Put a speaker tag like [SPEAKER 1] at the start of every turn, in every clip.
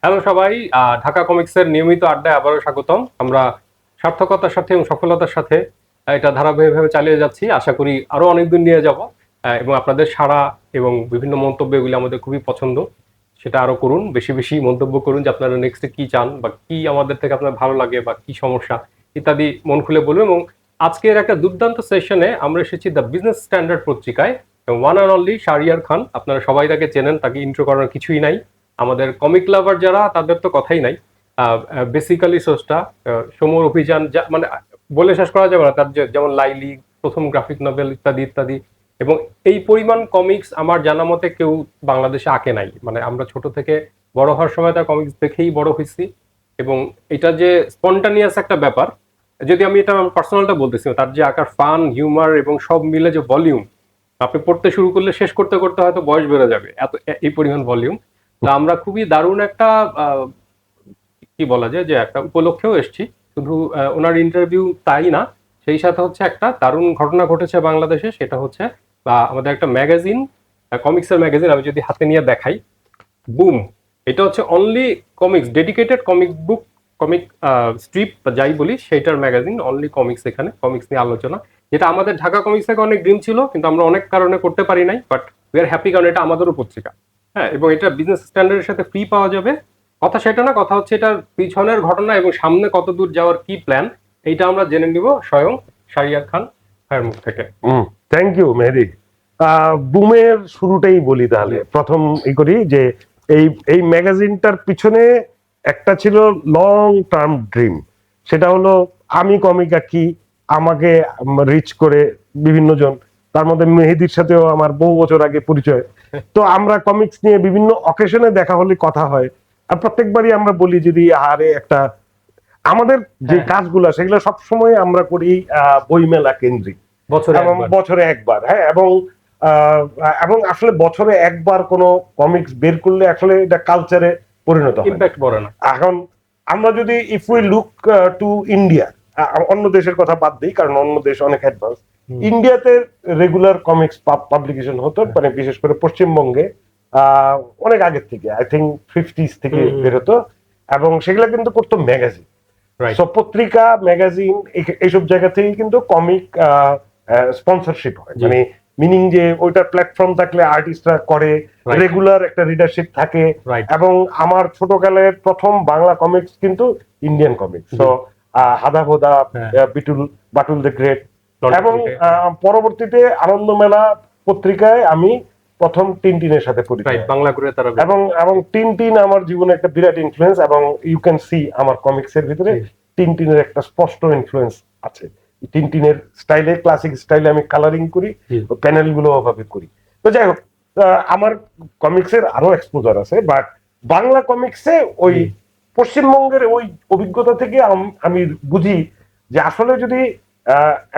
[SPEAKER 1] Hello সবাই, ঢাকা কমিক্সের নিয়মিত আড্ডায় আবারও স্বাগতম। আমরা সার্থকতার সাথে এবং সফলতার সাথে এটা ধারাবাহিকভাবে চালিয়ে যাচ্ছি। আশা করি আরো অনেক দূর নিয়ে যাব, এবং আপনাদের সাড়া এবং বিভিন্ন মন্তব্য এগুলি আমাদের খুবই পছন্দ। সেটা আরো করুন, বেশি বেশি মন্তব্য করুন যে আপনারা নেক্সটে কি চান বা কি আমাদের থেকে আপনার ভালো লাগে বা কি সমস্যা ইত্যাদি মন খুলে বলুন। এবং আজকের একটা দুর্দান্ত সেশনে আমরা এসেছি দ্য বিজনেস স্ট্যান্ডার্ড পত্রিকায়। ওয়ান অ্যান্ড অনলি শাহরিয়ার খান, আপনারা সবাই তাকে চেনেন, তাকে ইন্ট্রো করার কিছুই নাই। আমাদের কমিক লাভার যারা, তাদের তো কথাই নাই। বেসিক্যালি সোর্সটা সমর অভিযান, মানে বলে শেষ করা যাবে না। তার যেমন লাইলি, প্রথম গ্রাফিক নভেল ইত্যাদি ইত্যাদি। এবং এই পরিমাণ কমিক্স আমার জানা মতে কেউ বাংলাদেশে আঁকে নাই। মানে আমরা ছোট থেকে বড় হওয়ার সময় তার কমিক্স দেখেই বড় হয়েছি। এবং এটা যে স্পন্টানিয়াস একটা ব্যাপার, যদি আমি এটা পার্সোনালটা বলতেছি, তার যে আঁকার ফান, হিউমার এবং সব মিলে যে ভলিউম, আপনি পড়তে শুরু করলে শেষ করতে করতে হয়তো বয়স বেড়ে যাবে, এত এই পরিমাণ ভলিউম। তো আমরা খুবই দারুণ একটা কি বলা যায় যে একটা উপলক্ষেও এসেছি। শুধু ওনার ইন্টারভিউ তাই না, সেই সাথে হচ্ছে একটা দারুণ ঘটনা ঘটেছে বাংলাদেশে। সেটা হচ্ছে আমাদের একটা ম্যাগাজিন, কমিক্সের ম্যাগাজিন, আমি যদি হাতে নিয়ে দেখাই, বুম। এটা হচ্ছে only comics, dedicated comic book, comic strip যাই বলি, সেইটার ম্যাগাজিন, অনলি কমিক্স। এখানে কমিক্স নিয়ে আলোচনা, যেটা আমাদের ঢাকা কমিক্স থেকে অনেক ড্রিম ছিল, কিন্তু আমরা অনেক কারণে করতে পারি নাই। বাট উই আর হ্যাপি, কারণ এটা আমাদেরও পত্রিকা। হ্যাঁ, এবং এটা বিজনেস স্ট্যান্ডার্ডের সাথে ফ্রি পাওয়া যাবে। কথা সেটা না, কথা হচ্ছে এটার পিছনের ঘটনা এবং সামনে কত দূর যাওয়ার কি প্ল্যান, এইটা আমরা জেনে নিব স্বয়ং শাহরিয়ার খান ভাইয়ের মুখ থেকে।
[SPEAKER 2] থ্যাংক ইউ মেহেদি। বুমের শুরুটাই বলি তাহলে, প্রথম করি যে এই এই ম্যাগাজিনটার পিছনে একটা ছিল লং টার্ম ড্রিম। সেটা হলো আমি কমিক আঁকি, আমাকে রিচ করে বিভিন্ন জন, তার মধ্যে মেহেদির সাথেও আমার বহু বছর আগে পরিচয়। তো আমরা কমিক্স নিয়ে বিভিন্ন অকেশনে দেখা হলে কথা হয়, আর প্রত্যেকবারই আমরা বলি যদি আরে একটা আমাদের যে কাজগুলো সেগুলো সবসময় আমরা করি বইমেলা কেন্দ্রিক, বছরে একবার। হ্যাঁ, এবং এবং আসলে বছরে একবার কোনো কমিক্স বের করলে আসলে এটা কালচারে পরিণত হয়,
[SPEAKER 1] ইমপ্যাক্ট পড়ে না।
[SPEAKER 2] এখন আমরা যদি if we look to India, অন্য দেশের কথা বাদ দিই কারণ অন্য দেশ অনেক অ্যাডভান্স, ইন্ডিয়াতে রেগুলার কমিক্স পাবলিকেশন হতো, মানে বিশেষ করে পশ্চিমবঙ্গে অনেক আগের থেকে, আই থিঙ্ক 50s থেকে বের হতো, এবং সেগুলো কিন্তু করতো ম্যাগাজিন। সব পত্রিকা, ম্যাগাজিন, এইসব জায়গা থেকে কিন্তু কমিক স্পন্সরশিপ হয়, মানে মিনিং যে ওইটার প্ল্যাটফর্ম থাকলে আর্টিস্টরা করে, রেগুলার একটা রিডারশিপ থাকে। এবং আমার ছোটকালের প্রথম বাংলা কমিক্স কিন্তু ইন্ডিয়ান কমিক্স, তো হাদা ভোদা, বাটুল দ্য গ্রেট, এবং পরবর্তীতে আনন্দ মেলা পত্রিকায় আমি প্রথম টিনটিনের সাথে পরিচয়,
[SPEAKER 1] বাংলা করে তারা,
[SPEAKER 2] এবং টিনটিন আমার জীবনে একটা বিরাট ইনফ্লুয়েন্স, এবং ইউ ক্যান সি আমার কমিক্সের ভিতরে টিনটিনের একটা স্পষ্ট ইনফ্লুয়েন্স আছে। টিনটিনের স্টাইলে, ক্লাসিক স্টাইলে আমি কালারিং করি, প্যানেল গুলো ওভাবে করি। তো যাই হোক, আমার কমিক্সের আরো এক্সপোজার আছে, বাট বাংলা কমিক্সে ওই পশ্চিমবঙ্গের ওই অভিজ্ঞতা থেকে আমি বুঝি যে আসলে যদি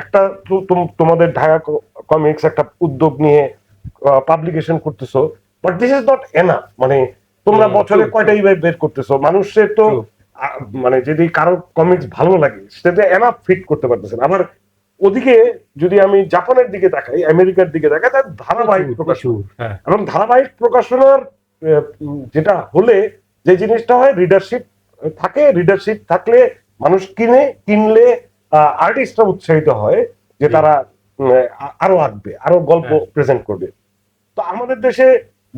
[SPEAKER 2] একটা তোমাদের ঢাকা কমিক্স একটা উদ্যোগ নিয়ে পাবলিকেশন করতেছো, but this is not enough. মানে তোমরা বছরে কয়টাই বের করতেছো, মানুষের তো মানে যদি কারো কমিক্স ভালো লাগে সেটা এনাফ ফিট করতে পারতেছে না। আবার ওদিকে যদি আমি জাপানের দিকে তাকাই, আমেরিকার দিকে তাকাই, তার ধারাবাহিক প্রকাশন, এবং ধারাবাহিক প্রকাশনার যেটা হলে যে জিনিসটা হয়, রিডারশিপ থাকে, রিডারশিপ থাকলে মানুষ কিনলে আর্টিস্টরা উৎসাহিত হয় যে তারা আরো আঁকবে, আরো গল্প প্রেজেন্ট করবে। তো আমাদের দেশে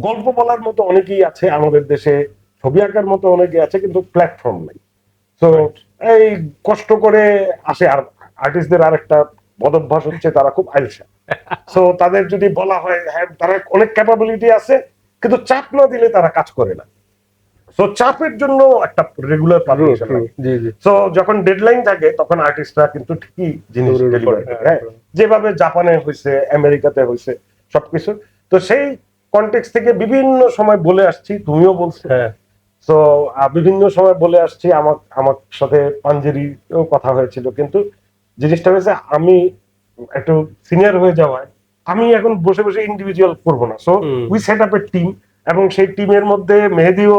[SPEAKER 2] গল্প বলার মতো অনেকেই আছে, আমাদের দেশে ছবি আঁকার মতো অনেকেই আছে, কিন্তু প্ল্যাটফর্ম নেই। তো এই কষ্ট করে আসে। আর আর্টিস্টদের আরেকটা বদভ্যাস হচ্ছে তারা খুব আইলসা। সো তাদের যদি বলা হয় হ্যাঁ তারা অনেক ক্যাপাবিলিটি আছে, কিন্তু চাপ না দিলে তারা কাজ করে না। সো চাপের জন্য একটা রেগুলার পাবলিকেশন লাগে। সো যখন ডেডলাইন থাকে তখন আর্টিস্টরা কিন্তু ঠিকই জিনিস ডেলিভার করে, হ্যাঁ, যেভাবে জাপানে হয়েছে, আমেরিকাতে হয়েছে, সবকিছু। তো সেই কনটেক্সট থেকে বিভিন্ন সময় বলে আসছি, তুমিও বলছো, তো বিভিন্ন সময় বলে আসছি, আমার সাথে পাঞ্জেরিও কথা হয়েছিল, কিন্তু জিনিসটা হয়েছে আমি একটু সিনিয়র হয়ে যাওয়ায় আমি এখন বসে বসে ইন্ডিভিজুয়াল করবো না। So we set up A team, এবং সেই টিমের মধ্যে মেহেদিও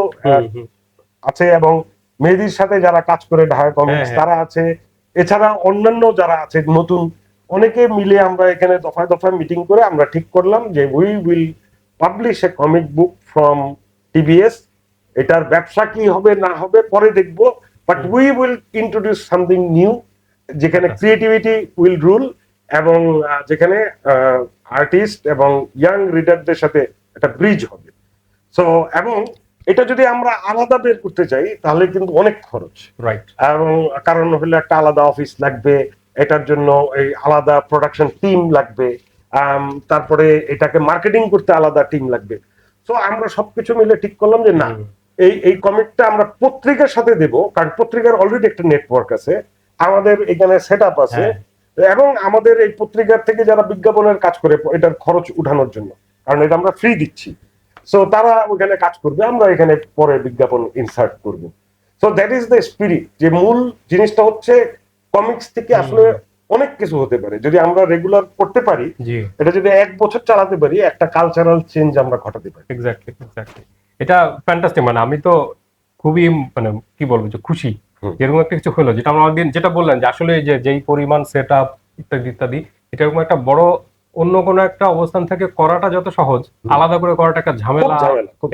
[SPEAKER 2] আছে, এবং মেহেদির সাথে যারা কাজ করে ঢাকা কমিক্স তারা আছে, এছাড়া অন্যান্য যারা আছে নতুন অনেকে মিলে আমরা এখানে দফায় দফায় মিটিং করে আমরা ঠিক করলাম যে we will publish A comic book from TBS এটার ব্যবসা কি হবে না হবে পরে দেখবো, but we will introduce something new, যেখানে ক্রিয়েটিভিটি উইল রুল, এবং যেখানে আর্টিস্ট এবং ইয়াং রিডারদের সাথে একটা ব্রিজ হবে। সো এবং এটা যদি আমরা আলাদা বের করতে চাই তাহলে কিন্তু অনেক খরচ,
[SPEAKER 1] রাইট।
[SPEAKER 2] এবং কারণ হলো একটা আলাদা অফিস লাগবে, এটার জন্য এই আলাদা প্রোডাকশন টিম লাগবে, তারপরে এটাকে মার্কেটিং করতে আলাদা টিম লাগবে। তো আমরা সবকিছু মিলে ঠিক করলাম যে না, এই কমিটটা আমরা পত্রিকার সাথে দেব, কারণ পত্রিকার অলরেডি একটা নেটওয়ার্ক আছে, আমাদের এখানে সেট আপ আছে, এবং আমাদের এই পত্রিকার থেকে যারা বিজ্ঞাপনের কাজ করে এটার খরচ উঠানোর জন্য, কারণ এটা আমরা ফ্রি দিচ্ছি, সো তারা ওখানে কাজ করবে, আমরা এখানে পরে বিজ্ঞাপন ইনসার্ট করব। So that is the spirit, যে মূল জিনিসটা হচ্ছে কমিক্স থেকে আসলে অনেক কিছু হতে পারে যদি আমরা রেগুলার করতে পারি, এটা যদি 1 বছর চালাতে পারি, একটা কালচারাল চেঞ্জ আমরা ঘটাতে পারি।
[SPEAKER 1] এক্স্যাক্টলি। এটা ফ্যান্টাস্টিক, মানে আমি তো খুবই মানে কি বলবো যে খুশি এরকম একটা কিছু হলো, যেটা আমরা যেটা বললেন যে আসলে যে যেই পরিমাণ সেট আপ ইত্যাদি এটা এরকম একটা বড় অন্য কোনো একটা অবস্থান থেকে করাটা যত সহজ, আলাদা করে করাটা একটা ঝামেলা,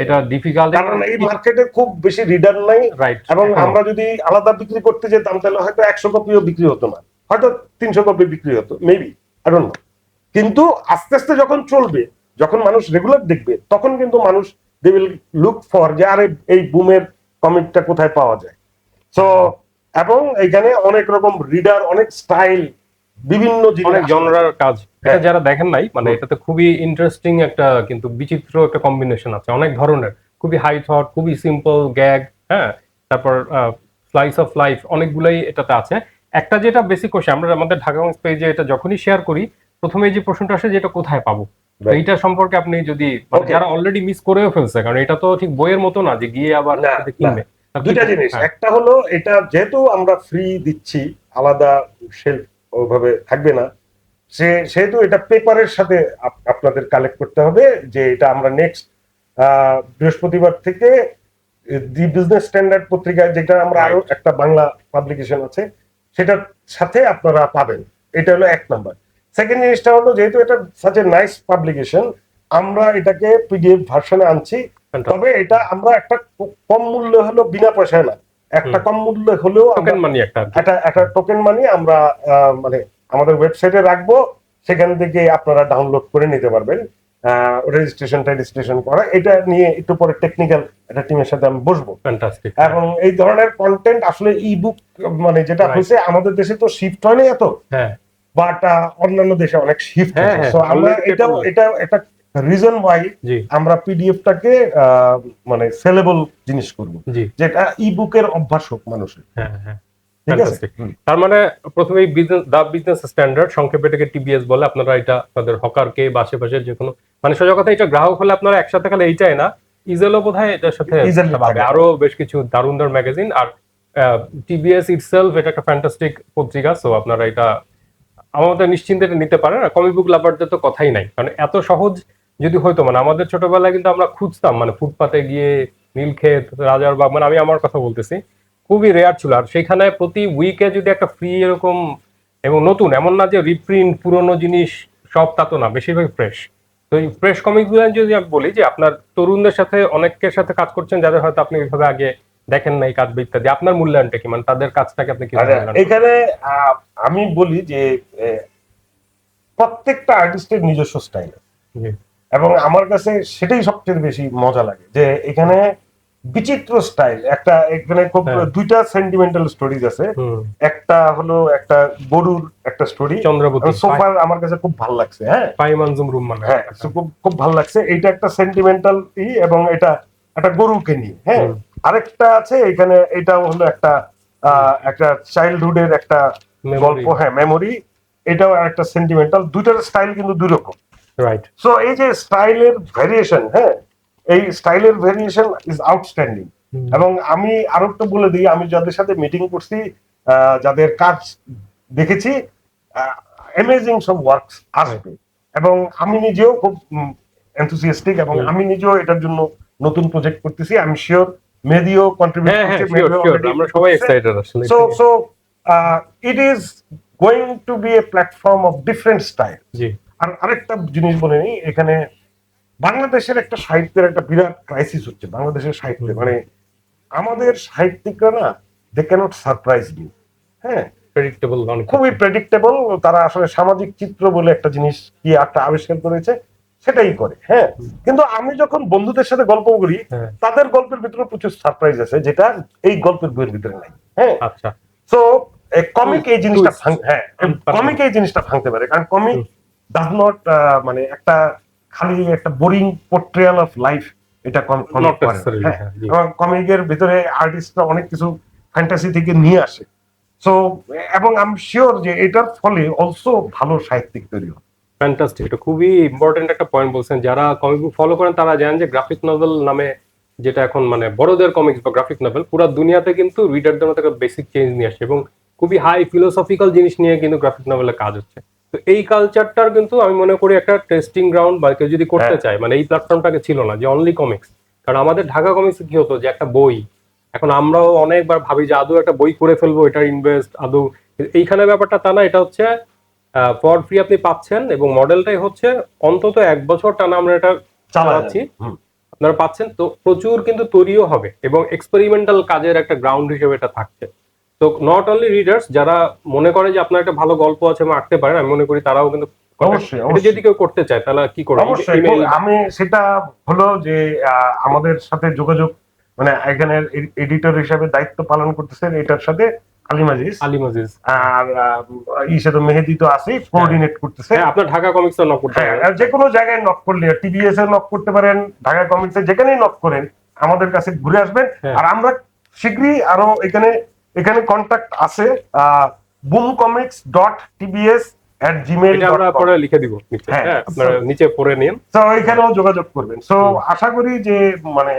[SPEAKER 1] এটা ডিফিকাল্ট,
[SPEAKER 2] কারণ এই মার্কেটে খুব বেশি রিডার নাই,
[SPEAKER 1] রাইট।
[SPEAKER 2] এবং আমরা যদি আলাদা বিক্রি করতে যেতাম তাহলে হয়তো 100 কপিও বিক্রি হতো না, হয়তো 300 কপি বিক্রি হতো, মেবি, আই ডোন্ট নো। কিন্তু আস্তে আস্তে যখন চলবে, যখন মানুষ রেগুলার দেখবে, তখন কিন্তু মানুষ দে উইল লুক ফর যে আরে এই বুমের কমিকটা কোথায় পাওয়া যায়। সো এবং এখানে অনেক রকম রিডার, অনেক স্টাইল, বিভিন্ন
[SPEAKER 1] অনেক জনরার কাজ, এটা যারা দেখেন নাই, মানে এটাতে খুবই ইন্টারেস্টিং একটা কিন্তু বিচিত্র একটা কম্বিনেশন আছে, অনেক ধরনের, খুবই হাই থট, খুবই সিম্পল গ্যাগ, হ্যাঁ, তারপর স্লাইস অফ লাইফ, অনেকগুলাই এটাতে আছে। একটা যেটা বেসিক কোশ্চেন, আমরা আমাদের ঢাকা কমিক্স পেজে এটা যখনই শেয়ার করি, প্রথমে যে প্রশ্নটা আসে যে এটা কোথায় পাবো, এইটা সম্পর্কে আপনি যদি যারা অলরেডি মিস করেও ফেলছে, কারণ এটা তো ঠিক বইয়ের মতো না যে গিয়ে আবার কিনবে।
[SPEAKER 2] দুইটা জিনিস, একটা হলো এটা যেহেতু আমরা ফ্রি দিচ্ছি, আলাদা শেলফ ওভাবে থাকবে না, সেহেতু এটা পেপারের সাথে আপনাদের কালেক্ট করতে হবে, যে এটা আমরা নেক্সট বৃহস্পতিবার থেকে দি বিজনেস স্ট্যান্ডার্ড পত্রিকায়, যেটা আমরা আরো একটা বাংলা পাবলিকেশন আছে, সেটার সাথে আপনারা পাবেন। এটা হলো 1 নাম্বার। সেকেন্ড জিনিসটা হলো, যেহেতু এটা সাচ এ নাইস পাবলিকেশন, আমরা এটাকে পিডিএফ ভার্সনে আনছি, তবে এটা আমরা একটা কম মূল্য হলো, বিনা পয়সায় না, একটা কম মূল্য হলেও একটা টোকেন মানি আমরা মানে আমাদের ওয়েবসাইটে রাখবো, সেখান থেকে আপনারা ডাউনলোড করে নিতে পারবেন। রেজিস্ট্রেশন করা, এটা নিয়ে একটু পরে টেকনিক্যাল একটা টিমের সাথে আমি বসবো, এবং এই ধরনের কন্টেন্ট আসলে ই-বুক মানে যেটা হয়েছে, আমাদের দেশে তো শিফট হয় না এত, বাট অন্যান্য দেশে অনেক শিফট হয়েছে। সো আমরা এটা একটা রিজন ওয়াই আমরা পিডিএফটাকে মানে সেলেবল জিনিস করব, যেটা ই-বুকের অভ্যাস হোক মানুষের।
[SPEAKER 1] তার মানে প্রথমে বিজনেস স্ট্যান্ডার্ড, সংক্ষেপে এটাকে টিবিএস বলে, আপনারা এটা আপনাদের হকারকে বা আশেপাশের যে কোনো, মানে সোজা কথা এটা গ্রাহক হলে আপনারা একসাথে খালি এইটাই না, ইজেলও বোধহয় এটার সাথে আরো বেশ কিছু দারুণ দারুণ ম্যাগাজিন, আর টিবিএস ইটসেলফ এটা একটা ফ্যান্টাস্টিক পত্রিকা। সো আপনারা এটা আমাদের নিশ্চিন্তে নিতে পারেন। আর কমিক বুক লাভারদের তো কথাই নাই, কারণ এত সহজ যদি হয়তো, মানে আমাদের ছোটবেলায় কিন্তু আমরা খুঁজতাম, মানে ফুটপাতে গিয়ে নীলক্ষেত, রাজারবাগ, মানে আমি আমার কথা বলতেছি, খুবই রেয়ার ছিল। আর সেখানে প্রতি উইকে যদি একটা ফ্রি এরকম, এবং নতুন, এমন না যে রিপ্রিন্ট পুরনো জিনিস সব, তা তো না, বেশিরভাগ ফ্রেশ। তো এই ফ্রেশ কমিক গুলো যদি আমি বলি যে আপনার তরুণদের সাথে অনেকের সাথে কাজ করছেন, যাদের হয়তো আপনি এইভাবে আগে দেখেন নাই কাজ ইত্যাদি, আপনার মূল্যায়নটা কি, মানে তাদের কাজটাকে আপনি কি?
[SPEAKER 2] এখানে আমি বলি যে প্রত্যেকটা আর্টিস্টের নিজস্ব স্টাইল, এবং আমার কাছে সেটাই সবচেয়ে বেশি মজা লাগে, যে এখানে বিচিত্র স্টাইল, একটা এখানে খুব দুইটা সেন্টিমেন্টাল স্টোরিজ আছে। একটা হলো একটা গরুর একটা স্টোরি, চন্দ্রবতী সোফার, আমার কাছে খুব ভালো লাগছে, হ্যাঁ, খুব ভালো লাগছে। এইটা একটা সেন্টিমেন্টাল এবং এটা একটা গরুকে নিয়ে, হ্যাঁ। আরেকটা আছে এখানে, এটা হলো একটা একটা চাইল্ডহুডের একটা গল্প, হ্যাঁ, মেমোরি, এটাও একটা সেন্টিমেন্টাল। দুইটার স্টাইল কিন্তু দুই রকম, রাইট। সো এই যে স্টাইলের ভেরিয়েশন, হ্যাঁ, এই স্টাইলের ভেরিয়েশন ইজ আউটস্ট্যান্ডিং। এবং আমি আরো একটু বলে দিই, আমি যাদের সাথে মিটিং করছি, যাদের কাজ দেখেছি, অ্যামেজিং সব ওয়ার্কস আসবে, এবং আমি নিজেও খুব এনথুসিয়াস্টিক, এবং আমি নিজেও এটার জন্য নতুন প্রজেক্ট করতেছি। আমি শিওর মেদিও কন্ট্রিবিউট করছে, আমরা সবাই এক্সাইটেড আসলে। So it is going to be a platform of different style. আর আরেকটা জিনিস বলে নিই, এখানে বাংলাদেশের একটা সাহিত্যের একটা বিরাট ক্রাইসিস হচ্ছে, বাংলাদেশের সাহিত্যে, মানে আমাদের সাহিত্যিকরা না, দে ক্যানট সারপ্রাইজ ইউ। হ্যাঁ,
[SPEAKER 1] প্রেডিক্টেবল অনেক।
[SPEAKER 2] খুবই প্রেডিক্টেবল। তারা আসলে সামাজিক চিত্র বলে একটা জিনিস কি একটা আবিষ্কার করেছে, সেটাই করে। হ্যাঁ, কিন্তু আমি যখন বন্ধুদের সাথে গল্প করি,
[SPEAKER 1] হ্যাঁ।
[SPEAKER 2] তাদের গল্পের ভিতরে প্রচুর সারপ্রাইজ আছে যেটা এই গল্পের বইয়ের ভিতরে নাই। হ্যাঁ,
[SPEAKER 1] আচ্ছা,
[SPEAKER 2] সো কমিক এই জিনিসটা
[SPEAKER 1] Twist.
[SPEAKER 2] হ্যাঁ, কমিক এই জিনিসটা ভাঙতে পারে, কারণ কমিক ডাজ নট মানে একটা খালি একটা বোরিং পোর্ট্রেয়াল অফ লাইফ, এটা কমিক
[SPEAKER 1] Not
[SPEAKER 2] করে না।
[SPEAKER 1] necessarily,
[SPEAKER 2] হ্যাঁ,
[SPEAKER 1] হ্যাঁ, জি।
[SPEAKER 2] এবং কমিকের ভিতরে আর্টিস্টরা অনেক কিছু ফ্যান্টাসি থেকে নিয়ে আসে। সো এবং আমি শিওর যে এটার ফলে অলসো ভালো সাহিত্যিক তৈরি হয়।
[SPEAKER 1] ফ্যান্টাস্টিক, এটা খুবই ইম্পর্টেন্ট একটা পয়েন্ট বলছেন। যারা কমিক বুক ফলো করেন তারা জানেন যে গ্রাফিক নভেল নামে যেটা এখন মানে বড়দের কমিক্স বা গ্রাফিক নভেল, পুরো দুনিয়াতে কিন্তু রিডারদের মধ্যে একটা বেসিক চেঞ্জ নিয়ে আসছে এবং খুবই হাই ফিলোসফিক্যাল জিনিস নিয়ে কিন্তু গ্রাফিক নভেলের কাজ হচ্ছে। তো এই কালচারটার কিন্তু আমি মনে করি একটা টেস্টিং গ্রাউন্ড বা কেউ যদি করতে চায়, মানে এই প্ল্যাটফর্মটাকে ছিল না যে অনলি কমিক্স। কারণ আমাদের ঢাকা কমিক্স কি হতো যে একটা বই, এখন আমরাও অনেকবার ভাবি যে আদৌ একটা বই করে ফেলবো, এটা ইনভেস্ট আদৌ, এইখানে ব্যাপারটা তা না। এটা হচ্ছে ফর ফ্রি আপনি পাচ্ছেন এবং মডেলটাই হচ্ছে অন্তত 1 বছর টানা আমরা এটা চালাচ্ছি, আপনারা পাচ্ছেন। তো প্রচুর কিন্তু তৈরিও হবে এবং এক্সপেরিমেন্টাল কাজের একটা গ্রাউন্ড হিসেবে এটা থাকছে। তো নট অনলি রিডার্স, যারা মনে করে যে আপনার একটা ভালো গল্প আছে এবং আঁকতে পারেন, আমি মনে করি তারাও কিন্তু
[SPEAKER 2] অবশ্যই,
[SPEAKER 1] এটা
[SPEAKER 2] অবশ্যই।
[SPEAKER 1] যদি কেউ করতে চায় তাহলে কি করবে?
[SPEAKER 2] অবশ্যই আমি সেটা হলো যে আমাদের সাথে যোগাযোগ, মানে এখানে এডিটর হিসাবে দায়িত্ব পালন করতেছেন এটার সাথে আলিম আজিজ, আর ইসে তো মেহেদি তো আছেই, কোঅর্ডিনেট করতেছে।
[SPEAKER 1] হ্যাঁ, আপনার ঢাকা কমিক্স নক করতে
[SPEAKER 2] হ্যাঁ,
[SPEAKER 1] পারেন,
[SPEAKER 2] যে কোনো জায়গায় নক করলে, টিবিএস এ নক করতে পারেন, ঢাকা কমিক্সে যেখানেই নক করেন আমাদের কাছে ঘুরে আসবেন। আর আমরা শীঘ্রই আরো এখানে কন্টাক্ট আছে, boomcomics.tbs@gmail.com,
[SPEAKER 1] এটা আমরা পরে লিখে দিব নিচে। হ্যাঁ, আপনারা নিচে পড়ে নিন,
[SPEAKER 2] তো এখানেও যোগাযোগ করবেন। সো আশা করি যে মানে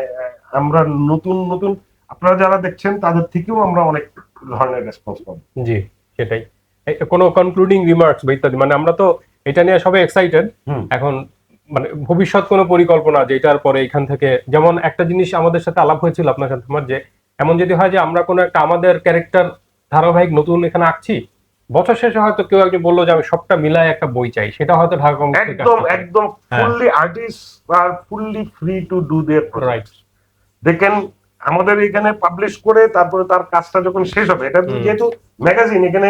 [SPEAKER 2] আমরা নতুন নতুন আপনারা যারা দেখছেন তাদের থেকেও আমরা অনেক ধরনের রেসপন্স পাবো।
[SPEAKER 1] জি, সেটাই। কোনো কনক্লুডিং রিমার্কস বা ইত্যাদি, মানে আমরা তো এটা নিয়ে সবাই এক্সাইটেড। এখন মানে ভবিষ্যৎ কোনো পরিকল্পনা যে এটার পরে এখান থেকে, যেমন একটা জিনিস আমাদের সাথে আলাপ হয়েছিল আপনার সাথে আমার, যে এমন যদি হয় যে আমরা কোনো একটা আমাদের ক্যারেক্টার ধারাবাহিক নতুন এখানে আঁকছি, বছর শেষে হয়তো কেউ একজন বললো যে আমি সবটা মিলায় একটা বই চাই, সেটা হয়তো ঢাকা কমিক্স থেকে
[SPEAKER 2] একদম একদম ফুললি আর্টিস্ট আর fully free to do there
[SPEAKER 1] right.
[SPEAKER 2] দেখেন আমাদের এখানে পাবলিশ করে তারপরে তার কাজটা যখন শেষ হবে, এটা যেহেতু ম্যাগাজিন, এখানে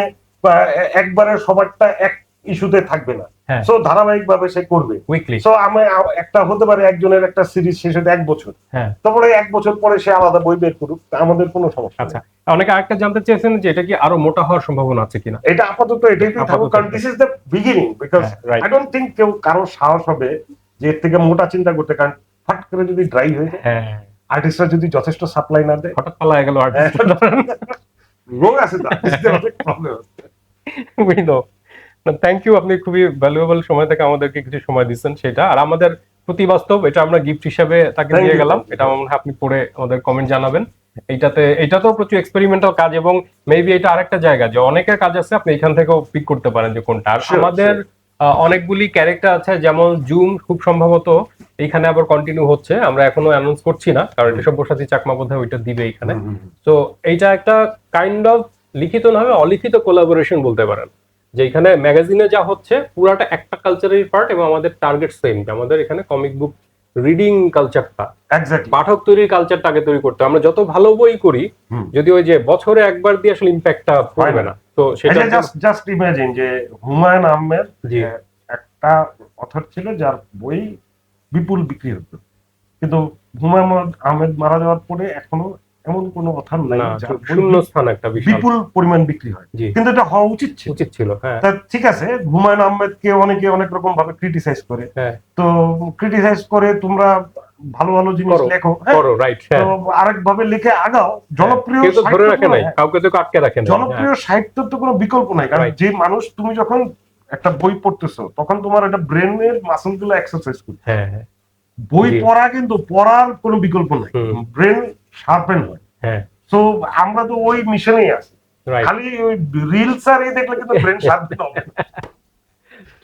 [SPEAKER 2] একবারে সবারটা এক ইস্যুতে থাকবে না, সো ধারাবাহিক ভাবে সে করবে উইকলি। সো আমি একটা হতে পারে একজনের একটা সিরিজ শেষ হতে 1 বছর, তারপরে 1 বছর পরে সে আলাদা বই বের করুক, আমাদের কোনো সমস্যা নেই।
[SPEAKER 1] আচ্ছা, অনেকে আরেকটা জানতে চেয়েছেন যে এটা কি আরো মোটা হওয়ার সম্ভাবনা আছে কিনা?
[SPEAKER 2] এটা আপাতত এটাই থাকুক, কারণ this is the beginning, because I don't think কেউ কারো সাহস হবে যে এর থেকে মোটা চিন্তা করতে, কারণ ফট করে যদি ড্রাই হয়ে যায়, আর্টিস্টরা যদি যথেষ্ট সাপ্লাই না দেয়,
[SPEAKER 1] হঠাৎ পালা গেল আর্টিস্ট,
[SPEAKER 2] রোগ আছে, তার অনেক প্রবলেম আছে।
[SPEAKER 1] We know. থ্যাংক ইউ, আপনি খুবই ভ্যালুয়েবল সময় থেকে আমাদেরকে কিছু সময় দিচ্ছেন সেটা, আর আমাদের প্রতি বাস্তব এটা আমরা গিফট হিসেবে তাকে দিয়ে গেলাম। এটা আমার মনে হয় আপনি পড়ে আমাদের কমেন্ট জানাবেন। এটাতেও প্রচুর এক্সপেরিমেন্টাল কাজ এবং মেবি এটা আরেকটা জায়গা যে অনেকের কাজ আছে, আপনি এখান থেকেও পিক করতে পারেন যে কোনটা। আর আমাদের অনেকগুলি ক্যারেক্টার আছে, যেমন জুম খুব সম্ভবত এইখানে আবার কন্টিনিউ হচ্ছে, আমরা এখনো অ্যানাউন্স করছি না কারণ এটা সব্যসাচী চাকমা বোধহয় ওইটা দিবে এইখানে। তো এইটা একটা কাইন্ড অফ লিখিত না হবে অলিখিত কোলাবোরেশন বলতে পারেন, যে এখানে ম্যাগাজিনে যা হচ্ছে পুরাটা একটা কালচারের পার্ট এবং আমাদের টার্গেট সেম, আমাদের এখানে কমিক বুক রিডিং কালচারটা, পাঠক তৈরির কালচারটা আগে তৈরি করতে। আমরা যত ভালো বই করি যদি ওই যে বছরে একবার দিয়ে আসলে ইম্প্যাক্টটা পড়বে না, তো সেটা
[SPEAKER 2] জাস্ট ইমাজিন যে হুমায়ুন আহমেদ একটা অথর ছিল যার বই বিপুল বিক্রি হতো, কিন্তু হুমায়ুন আহমেদ মারা যাওয়ার পরে এখনো এমন কোন অথর নাই যার
[SPEAKER 1] শূন্যস্থান একটা
[SPEAKER 2] বিপুল পরিমাণ বিক্রি হয়, কিন্তু এটা হওয়া উচিত ছিল। ঠিক আছে, হুমায়ুন আহমেদকে অনেকে অনেক রকম ভাবে ক্রিটিসাইজ করে, তো ক্রিটিসাইজ করে তোমরা ভালো ভালো জিনিস লেখো, আরেক ভাবে লিখে আগাও, জনপ্রিয় জনপ্রিয় সাহিত্যের তো কোনো বিকল্প নাই। কারণ যে মানুষ, তুমি যখন একটা বই পড়তেছো তখন তোমার একটা ব্রেনের মাসল গুলো এক্সারসাইজ করতে, বই পড়া কিন্তু পড়ার কোনো বিকল্প নাই, ব্রেন শার্পেন হয়। সো আমরা তো ওই মিশনেই আছি, খালি ওই রিলস আর এই দেখলে কিন্তু ব্রেন শার্পেন হবে না,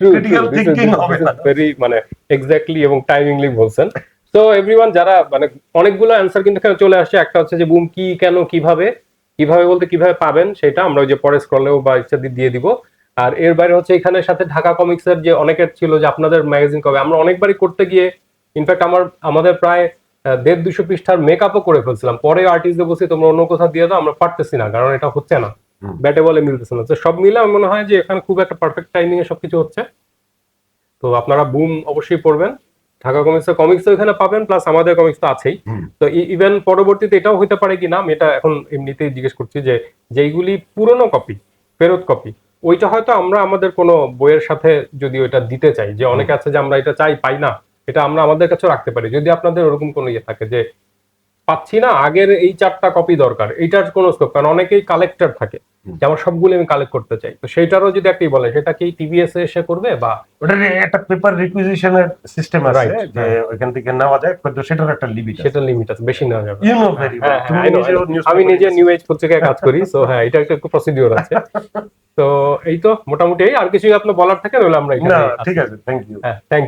[SPEAKER 2] ক্রিটিক্যাল থিংকিং হবে না।
[SPEAKER 1] ভেরি মানে এক্স্যাক্টলি এবং টাইমিংলি বলছেন। তো এভরিওয়ান, যারা মানে অনেকগুলো অ্যানসার কিন্তু এখানে চলে আসছে। একটা হচ্ছে যে বুম কি, কেন, কিভাবে বলতে কিভাবে পাবেন সেটা আমরা ওই যে পরে স্ক্রলেও বা ইত্যাদি দিয়ে দিব। আর এর বাইরে হচ্ছে এখানে সাথে ঢাকা কমিক্সের যে অনেকের ছিল যে আপনাদের ম্যাগাজিন কবে, আমরা অনেকবারই করতে গিয়ে ইনফ্যাক্ট আমাদের প্রায় 150-200 পৃষ্ঠার মেকআপও করে ফেলছিলাম, পরে আর্টিস্টদের বলছি তোমরা অন্য কোথাও দিয়ে দাও, আমরা পারতেছি না, কারণ এটা হচ্ছে না, ব্যাটে বলে মিলতেছে না। তো সব মিলে আমার মনে হয় যে এখানে খুব একটা পারফেক্ট টাইমিং এ সবকিছু হচ্ছে। তো আপনারা বুম অবশ্যই পড়বেন, ঢাকা কমিক্স এখানে পাবেন, প্লাস আমাদের কমিক্স তো আছেই। তো ইভেন পরবর্তীতে এটাও হতে পারে কি না, আমি এটা এখন এমনিতেই জিজ্ঞেস করছি, যে যেইগুলি পুরনো কপি, ফেরত কপি, ওইটা হয়তো আমরা আমাদের কোনো বইয়ের সাথে যদি ওইটা দিতে চাই, যে অনেকে আছে যে আমরা এটা চাই পাই না, এটা আমরা আমাদের কাছেও রাখতে পারি। যদি আপনাদের ওরকম কোনো ইয়ে থাকে যে পাচ্ছি না, আগের এই 4টা কপি দরকার, এইটার কোনো স্কোপ, কারণ অনেকেই কালেক্টর থাকে যে আমার সবগুলো আমি কালেক্ট করতে চাই, তো সেইটারও যদি একটি বলে, সেটা কি টিভিএস এসে করবে বা
[SPEAKER 2] ওটার একটা পেপার রিকুইজিশনের সিস্টেম আছে,
[SPEAKER 1] Right,
[SPEAKER 2] যে ওইখান থেকে নেওয়া যায়, কিন্তু সেটার একটা লিমিট আছে।
[SPEAKER 1] সেটা লিমিট আছে, বেশি নেওয়া যাবে।
[SPEAKER 2] ইউ নো ভেরি ওয়েল, তুমি
[SPEAKER 1] I know, I
[SPEAKER 2] নিজেও
[SPEAKER 1] know. আমি নিজে নিউ এজ পত্রিকায় কাজ করি, তো হ্যাঁ, এটা একটা প্রসিডিওর আছে। তো এই তো মোটামুটি, আর কিছু আপনি বলার থাকে, তাহলে আমরা
[SPEAKER 2] না, ঠিক আছে, থ্যাংক ইউ।
[SPEAKER 1] হ্যাঁ, থ্যাংক